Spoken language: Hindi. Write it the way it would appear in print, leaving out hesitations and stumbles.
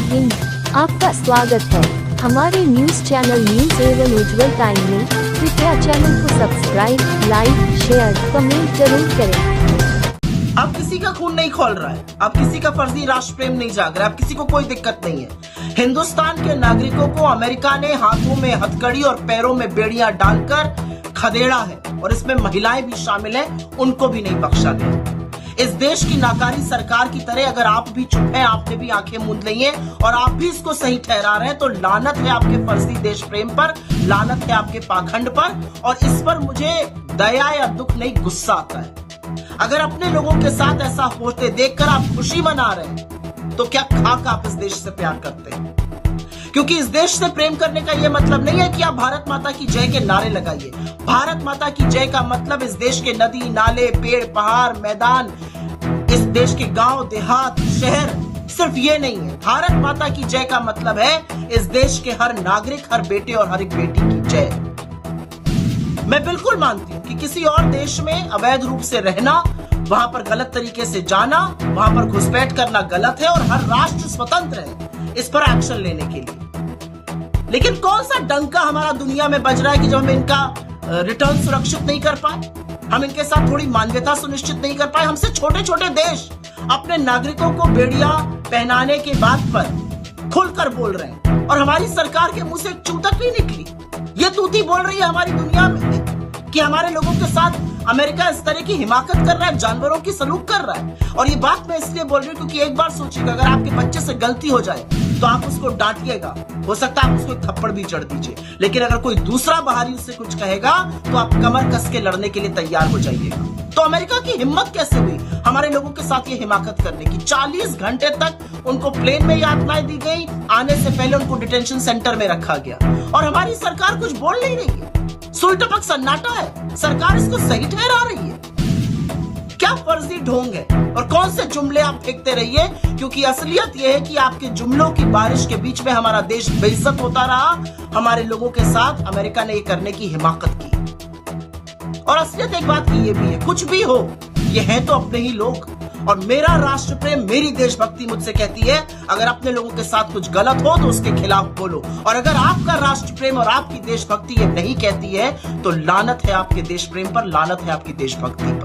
हिंद, आपका स्वागत है हमारे न्यूज चैनल न्यूज एवं उज्जवल टाइम में। कृपया चैनल को सब्सक्राइब, लाइक, शेयर, कमेंट जरूर करें। अब किसी का खून नहीं खौल रहा है, अब किसी का फर्जी राष्ट्र प्रेम नहीं जाग रहा है, अब किसी को कोई दिक्कत नहीं है। हिंदुस्तान के नागरिकों को अमेरिका ने हाथों में हथकड़ी और पैरों में बेड़ियां डालकर खदेड़ा है और इसमें महिलाएं भी शामिल हैं, उनको भी नहीं बख्शा गया। इस देश की नाकारी सरकार की तरह अगर आप भी चुप हैं, आपने भी आंखें मूंद ली हैं और आप भी इसको सही ठहरा रहे हैं, तो लानत है आपके फर्जी देश प्रेम पर, लानत है आपके पाखंड पर। और इस पर मुझे दया या दुख नहीं, गुस्सा आता है। अगर अपने लोगों के साथ ऐसा होते देखकर आप खुशी मना रहे हैं, तो क्या खाक आप इस देश से प्यार करते हैं? क्योंकि इस देश से प्रेम करने का यह मतलब नहीं है कि आप भारत माता की जय के नारे लगाइए। भारत माता की जय का मतलब इस देश के नदी, नाले, पेड़, पहाड़, मैदान, इस देश के गांव, देहात, शहर, सिर्फ ये नहीं है। भारत माता की जय का मतलब है इस देश के हर नागरिक, हर बेटे और हर एक बेटी की जय। मैं बिल्कुल मानती हूं कि किसी और देश में अवैध रूप से रहना, वहां पर गलत तरीके से जाना, वहां पर घुसपैठ करना गलत है और हर राष्ट्र स्वतंत्र है इस पर एक्शन लेने के लिए। लेकिन कौन सा डंका हमारा दुनिया में बज रहा है कि जब हम इनका रिटर्न सुरक्षित नहीं कर पाए, हम इनके साथ थोड़ी मानवीयता सुनिश्चित नहीं कर पाए। हमसे छोटे छोटे देश अपने नागरिकों को बेड़ियां पहनाने के बात पर खुलकर बोल रहे हैं और हमारी सरकार के मुंह से एक चूतक नहीं निकली। ये तूती बोल रही है हमारी दुनिया में कि हमारे लोगों के साथ अमेरिका इस तरह की हिमाकत कर रहा है, जानवरों की सलूक कर रहा है। और ये बात मैं इसलिए बोल रही हूँ क्योंकि एक बार सोचिएगा, अगर आपके बच्चे से गलती हो जाए तो आप उसको डांटिएगा, हो सकता है आप उसको थप्पड़ भी जड़ दीजिए, लेकिन अगर कोई दूसरा बाहरी उससे कुछ कहेगा तो आप कमर कस के लड़ने के लिए तैयार हो जाइएगा। तो अमेरिका की हिम्मत कैसे हुई हमारे लोगों के साथ ये हिमाकत करने की? 40 घंटे तक उनको प्लेन में यातनाएं दी गई, आने से पहले उनको डिटेंशन सेंटर में रखा गया और हमारी सरकार कुछ बोल नहीं रही है। सुई टपक सन्नाटा है, सरकार इसको सही ठहरा रही है। क्या फर्जी ढोंग है और कौन से जुमले आप फेंकते रहिए, क्योंकि असलियत यह है कि आपके जुमलों की बारिश के बीच में हमारा देश बेइज्जत होता रहा। हमारे लोगों के साथ अमेरिका ने ये करने की हिमाकत की। और असलियत एक बात की ये भी है, कुछ भी हो, ये है तो अपने ही लोग। और मेरा राष्ट्र प्रेम, मेरी देशभक्ति मुझसे कहती है अगर अपने लोगों के साथ कुछ गलत हो तो उसके खिलाफ बोलो। और अगर आपका राष्ट्र प्रेम और आपकी देशभक्ति ये नहीं कहती है, तो लानत है आपके देश प्रेम पर, लानत है आपकी देशभक्ति पर।